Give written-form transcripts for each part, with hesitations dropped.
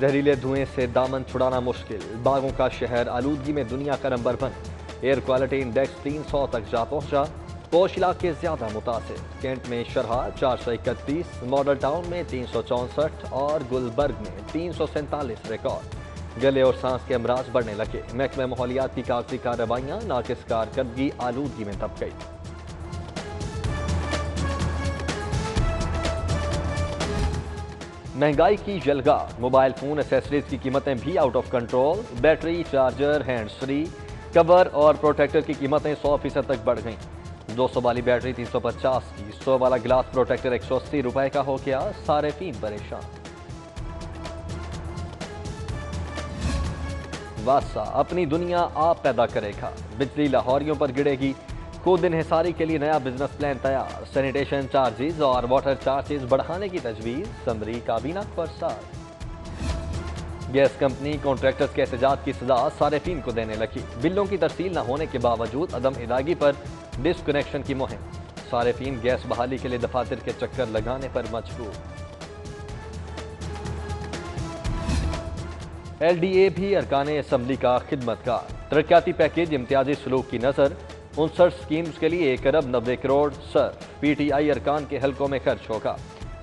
زہریلے دھوئیں سے دامن چھڑانا مشکل، باغوں کا شہر آلودگی میں دنیا کا نمبر 1، ایئر کوالٹی انڈیکس 300 تک جا پہنچا، پوش علاقے زیادہ متاثر، کینٹ میں شرح 431، ماڈل ٹاؤن میں 364 اور گلبرگ میں 347 ریکارڈ۔ گلے اور سانس کے امراض بڑھنے لگے، محکمہ ماحولیات کی کاغذی کارروائیاں ناقص کارکردگی آلودگی میں دب گئی۔ مہنگائی کی جلگار، موبائل فون ایکسیسریز کی قیمتیں بھی out of control, battery, charger, hands free, cover اور پروٹیکٹر کی قیمتیں 100% تک بڑھ گئیں۔ 200 والی بیٹری 350 کی، 100 والا گلاس پروٹیکٹر 180 روپے کا ہو گیا، صارفین پریشان۔ واسا اپنی دنیا آپ پیدا کرے گا، بجلی لاہوریوں پر گرے گی، خود انحصاری کے لیے نیا بزنس پلان تیار، سینیٹیشن چارجز اور واٹر چارجز بڑھانے کی تجویز، صدری کابینہ پرساد۔ گیس کمپنی کانٹریکٹرز کے احتجاج کی سزا صارفین کو دینے لگی، بلوں کی ترسیل نہ ہونے کے باوجود عدم ادائیگی پر ڈس کنیکشن کی مہم، صارفین گیس بحالی کے لیے دفاتر کے چکر لگانے پر مجبور۔ ایل ڈی اے بھی ارکان اسمبلی کا خدمتگار، ترقیاتی پیکیج امتیازی سلوک کی نظر، 59 سکیمز کے لیے 1 ارب 90 کروڑ صرف، پی ٹی آئی ارکان کے حلقوں میں خرچ ہوگا۔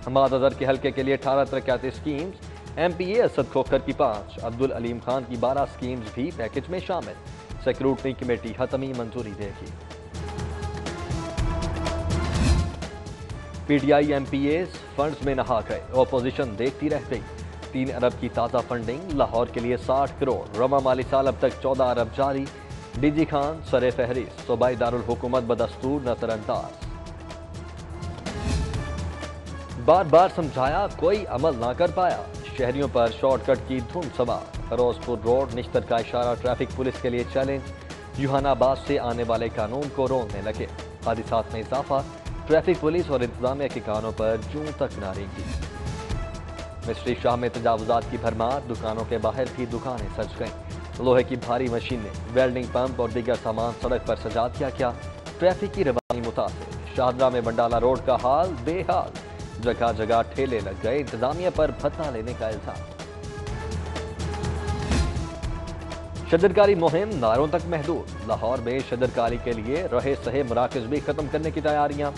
حماد اظہر کے حلقے کے لیے 18 ترقیاتی سکیمز، ایم پی اے اسد کھوکھر کی 5، عبدالعلیم خان کی 12 سکیمز بھی پیکیج میں شامل، سیکیورٹی کمیٹی حتمی منظوری دے گی۔ P T I M P As funds میں نہا گئے، اپوزیشن دیکھتی رہ گئی، 3 ارب کی تازہ فنڈنگ، لاہور کے لیے 60 کروڑ، رواں مالی سال اب تک 14 ارب جاری، ڈی جی خان سر فہرست، صوبائی دارالحکومت بدستور نظر انداز۔ بار بار سمجھایا کوئی عمل نہ کر پایا، شہریوں پر شارٹ کٹ کی دھن سوار، فیروز پور روڈ نشتر کا اشارہ ٹریفک پولیس کے لیے چیلنج، یوحان آباد سے آنے والے قانون کو روکنے لگے، حادثات میں اضافہ، ٹریفک پولیس اور انتظامیہ کے کانوں پر جوں تک ناریگی۔ مسٹری شاہ میں تجاوزات کی بھرمار، دکانوں کے باہر بھی دکانیں سج گئیں، لوہے کی بھاری مشینیں، ویلڈنگ پمپ اور دیگر سامان سڑک پر سجا دیا گیا، ٹریفک کی روانی متاثر، شاہدرہ میں بنڈالہ روڈ کا حال بے حال، جگہ جگہ ٹھیلے لگ گئے، انتظامیہ پر بھتہ لینے کا الزام۔ شجرکاری مہم نعروں تک محدود، لاہور میں شجرکاری کے لیے رہے سہے مراکز بھی ختم کرنے کی تیاریاں،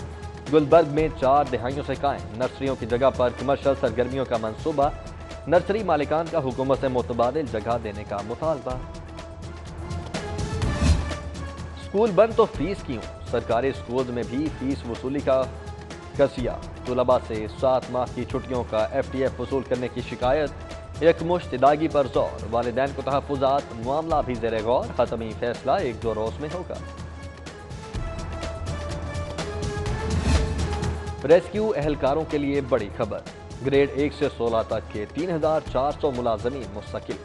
گلبرگ میں 4 دہائیوں سے قائم نرسریوں کی جگہ پر کمرشل سرگرمیوں کا منصوبہ، نرسری مالکان کا حکومت سے متبادل جگہ دینے کا مطالبہ۔ اسکول بند تو فیس کیوں؟ سرکاری اسکولز میں بھی فیس وصولی کا قضیہ، طلباء سے 7 ماہ کی چھٹیوں کا ایف ٹی ایف وصول کرنے کی شکایت، یکمشت ادائیگی پر زور، والدین کو تحفظات، معاملہ بھی زیر غور، حتمی فیصلہ 1-2 روز میں ہوگا۔ ریسکیو اہلکاروں کے لیے بڑی خبر، گریڈ 1 سے 16 تک کے 3400 ملازمین مستقل،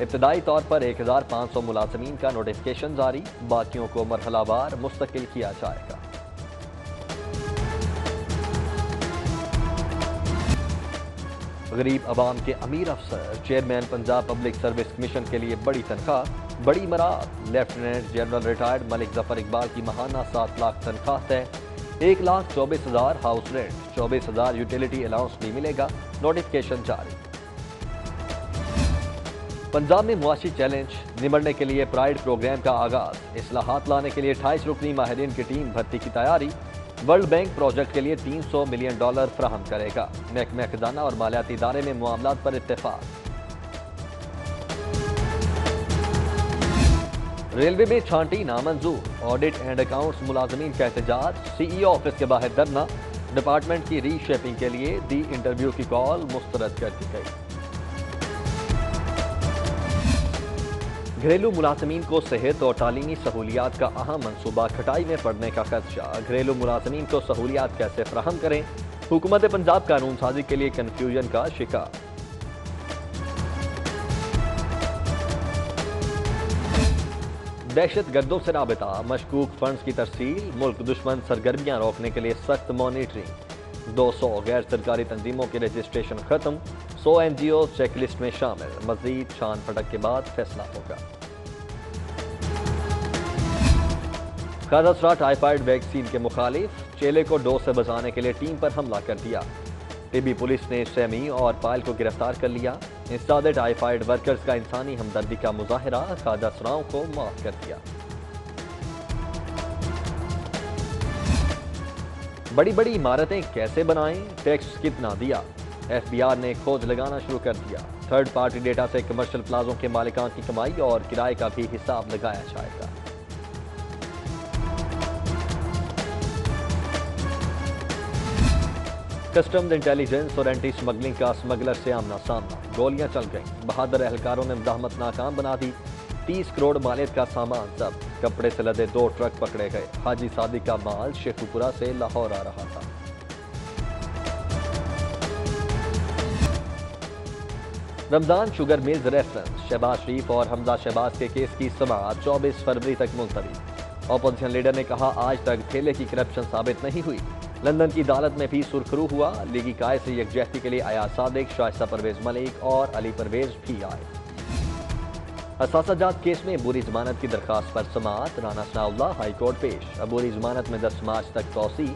ابتدائی طور پر 1500 ملازمین کا نوٹیفکیشن جاری، باقیوں کو مرحلہ وار مستقل کیا جائے گا۔ غریب عوام کے امیر افسر، chairman Punjab public service commission کے لیے بڑی تنخواہ، بڑی مراد، لیفٹیننٹ جنرل ریٹائرڈ ملک ظفر اقبال کی ماہانہ 7 لاکھ تنخواہ ہے، 1,24,000 ہاؤس رینٹ، 24,000 یوٹیلیٹی الاؤنس بھی ملے گا، نوٹیفکیشن جاری۔ پنجاب میں معاشی چیلنج نمٹنے کے لیے پرائیڈ پروگرام کا آغاز، اصلاحات لانے کے لیے 28 رکنی ماہرین کی ٹیم بھرتی کی تیاری، ورلڈ بینک پروجیکٹ کے لیے $300 ملین فراہم کرے گا، محکمہ خزانہ اور مالیاتی ادارے میں معاملات پر اتفاق۔ ریلوے میں چھانٹی نامنظور، آڈٹ اینڈ اکاؤنٹس ملازمین کا احتجاج، سی ای او آفس کے باہر دھرنا، ڈپارٹمنٹ کی ری شیپنگ کے لیے دی انٹرویو کی کال مسترد کر دی گئی۔ گھریلو ملازمین کو صحت اور تعلیمی سہولیات کا اہم منصوبہ کھٹائی میں پڑنے کا خدشہ، گھریلو ملازمین کو سہولیات کیسے فراہم کریں، حکومت پنجاب قانون سازی کے لیے کنفیوژن کا شکار۔ دہشت گردوں سے رابطہ، مشکوک فنڈز کی ترسیل، ملک دشمن سرگرمیاں روکنے کے لیے سخت مانیٹرنگ، 200 غیر سرکاری تنظیموں کے رجسٹریشن ختم، 100 N G Os check list میں شامل، مزید چھان پھٹک کے بعد فیصلہ ہوگا۔ خارزرہ ٹائیفائڈ ویکسین کے مخالف، چیلے کو ڈوز سے بچانے کے لیے ٹیم پر حملہ کر دیا، طبی پولیس نے سیمی اور پائل کو گرفتار کر لیا، انسداد ٹائیفائڈ ورکرز کا انسانی ہمدردی کا مظاہرہ، خواجہ سراؤں کو معاف کر دیا۔ بڑی بڑی عمارتیں کیسے بنائیں، ٹیکس کتنا دیا؟ ایف بی آر نے کھوج لگانا شروع کر دیا۔ تھرڈ پارٹی ڈیٹا سے کمرشل پلازوں کے مالکان کی کمائی اور کرائے کا بھی حساب لگایا جائے گا۔ کسٹمز انٹیلیجنس اور اینٹی سمگلنگ کا اسمگلر سے آمنا سامنا، گولیاں چل گئیں، بہادر اہلکاروں نے مزاحمت ناکام بنا دی۔ 30 کروڑ مالیت کا سامان ضبط، کپڑے سے لدے 2 ٹرک پکڑے گئے۔ حاجی صادق کا مال شیخوپورہ سے لاہور آ رہا تھا۔ رمضان شوگر ملز ریفرنس، شہباز شریف اور حمزہ شہباز کے کیس کی سماعت 24 فروری تک ملتوی۔ اپوزیشن لیڈر نے کہا آج تک ٹھیلے کی کرپشن ثابت نہیں ہوئی۔ لندن کی عدالت میں بھی سرخرو ہوا، لیگی قائد سے یکجہتی کے لیے ایاز صادق، شائستہ پرویز ملک اور علی پرویز بھی آئے۔ اثاثہ جات کیس میں عبوری ضمانت کی درخواست پر سماعت، رانا ثناء اللہ ہائی کورٹ پیش، عبوری ضمانت میں 10 مارچ تک توسیع۔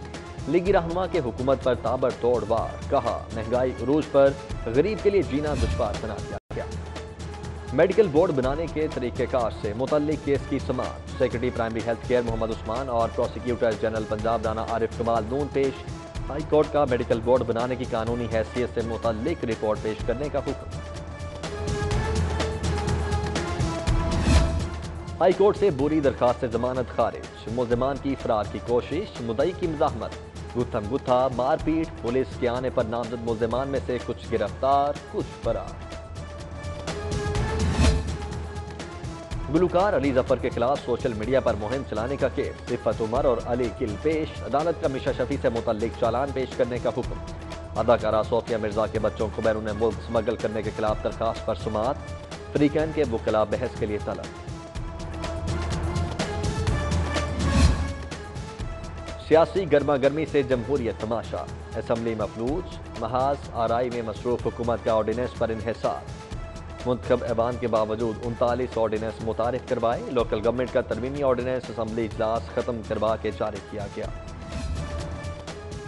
لیگی رہنما کے حکومت پر تابڑ توڑ وار، کہا مہنگائی عروج پر غریب کے لیے جینا دشوار بنا دیا گیا۔ میڈیکل بورڈ بنانے کے طریقہ کار سے متعلق کیس کی سماعت، secretary primary health care Muhammad Usman اور پروسیکیوٹر جنرل پنجاب رانا عارف کمال نون پیش۔ ہائی کورٹ کا میڈیکل بورڈ بنانے کی قانونی حیثیت سے متعلق رپورٹ پیش کرنے کا حکم۔ ہائی کورٹ سے عبوری درخواست سے ضمانت خارج، ملزمان کی فرار کی کوشش، مدعی کی مزاحمت، گتھم گتھا، مار پیٹ، پولیس کے آنے پر نامزد ملزمان میں سے کچھ گرفتار، کچھ فرار۔ گلوکار علی ظفر کے خلاف سوشل میڈیا پر مہم چلانے کا کیس، صفت عمر اور علی گل پیش، عدالت کا میشا شفیع سے متعلق چالان پیش کرنے کا حکم۔ اداکارہ صوفیہ مرزا کے بچوں کو بیرون ملک سمگل کرنے کے خلاف درخواست پر سماعت، فریقین کے وکلاء بحث کے لیے طلب۔ سیاسی گرما گرمی سے جمہوریت تماشا، اسمبلی مفلوج، محاذ آرائی میں مصروف حکومت کا آرڈیننس پر انحصار۔ منتخب ایوان کے باوجود 39 آرڈیننس متعارف کروائے، لوکل گورنمنٹ کا ترمیمی آرڈیننس اسمبلی اجلاس ختم کروا کے جاری کیا گیا۔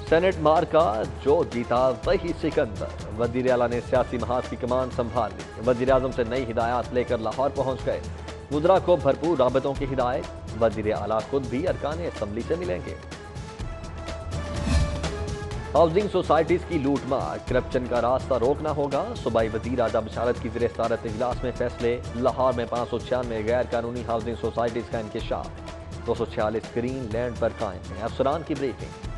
سینٹ مار کا جو جیتا وہی سکندر، وزیر اعلیٰ نے سیاسی محاذ کی کمان سنبھال لی، وزیر اعظم سے نئی ہدایات لے کر لاہور پہنچ گئے، وزراء کو بھرپور رابطوں کی ہدایت، وزیر اعلیٰ خود بھی ارکان اسمبلی سے ملیں گے۔ ہاؤسنگ سوسائٹیز کی لوٹ مار، کرپشن کا راستہ روکنا ہوگا، صوبائی وزیر راجہ بشارت کی زیر صدارت اجلاس میں فیصلے، لاہور میں 596 غیر قانونی ہاؤسنگ سوسائٹیز کا انکشاف، 246 گرین لینڈ پر قائم ہیں، افسران کی بریفنگ۔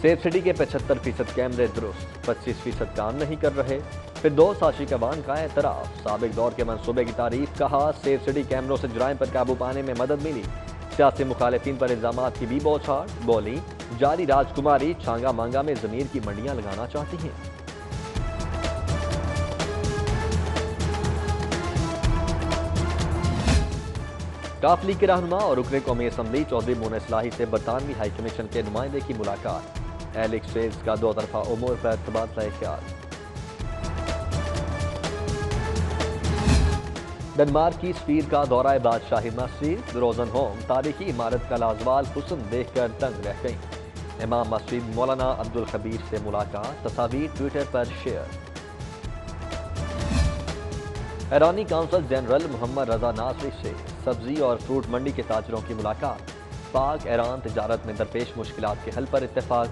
سیف سٹی کے 75% کیمرے درست، 25% کام نہیں کر رہے، فردوس عاشق اوان کا اعتراف، سابق دور کے منصوبے کی تعریف، کہا سیف سٹی کیمروں سے جرائم پر قابو پانے میں مدد ملی، سیاسی مخالفین پر الزامات کی بھی بوچھاڑ، بولی جاری راج کماری چھانگا مانگا میں ضمیر کی منڈیاں لگانا چاہتی ہیں۔ کاف لیگ کے رہنما اور رکن قومی اسمبلی چودھری مون اصلاحی سے برطانوی ہائی کمیشن کے نمائندے کی ملاقات، ایل ایکسچینج کا 2 طرفہ امور پر تبادلہ خیال۔ ڈنمارک کی سفیر کا دورہ بادشاہی مسجد، روزن ہوم تاریخی عمارت کا لازوال حسن دیکھ کر دنگ رہ گئیں، امام مسجد مولانا عبدالخبیر سے ملاقات، تصاویر ٹویٹر پر شیئر۔ ایرانی کونسل جنرل محمد رضا ناصری سے سبزی اور فروٹ منڈی کے تاجروں کی ملاقات، پاک ایران تجارت میں درپیش مشکلات کے حل پر اتفاق،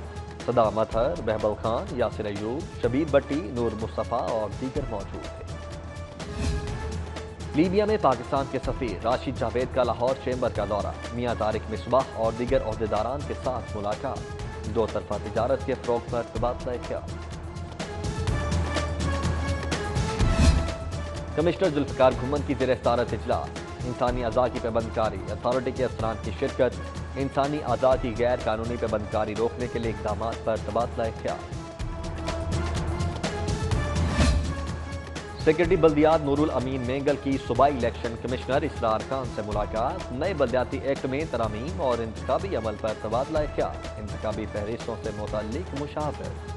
صدام اطہر، بہبل خان، یاسر ایوب، شبیر بٹی، نور مصطفیٰ اور دیگر موجود تھے۔ لیبیا میں پاکستان کے سفیر راشد جاوید کا لاہور چیمبر کا دورہ، میاں طارق مصباح اور دیگر عہدیداران کے ساتھ ملاقات، 2 طرفہ تجارت کے فروغ پر تبادلہ خیال۔ کمشنر ذوالفقار گھمن کی زیر صدارت اجلاس، انسانی اعضاء کی پابند کاری، اتھارٹی کے افسران کی شرکت، انسانی اعضاء کی غیر قانونی پابند کاری روکنے کے لیے اقدامات پر تبادلہ خیال۔ سیکرٹری بلدیات نور الامین مینگل کی صوبائی الیکشن کمشنر اسرار خان سے ملاقات، نئے بلدیاتی ایکٹ میں ترامیم اور انتخابی عمل پر تبادلہ خیال، انتخابی فہرستوں سے متعلق مشاورت۔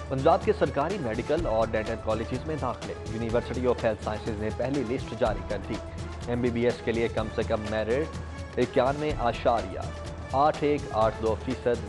پنجاب کے سرکاری میڈیکل اور ڈینٹل کالجز میں داخلے، یونیورسٹی آف ہیلتھ سائنسز نے پہلی لسٹ جاری کر دی، ایم بی بی ایس کے لیے کم سے کم میرٹ 91.8 8182%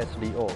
SDO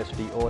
SDO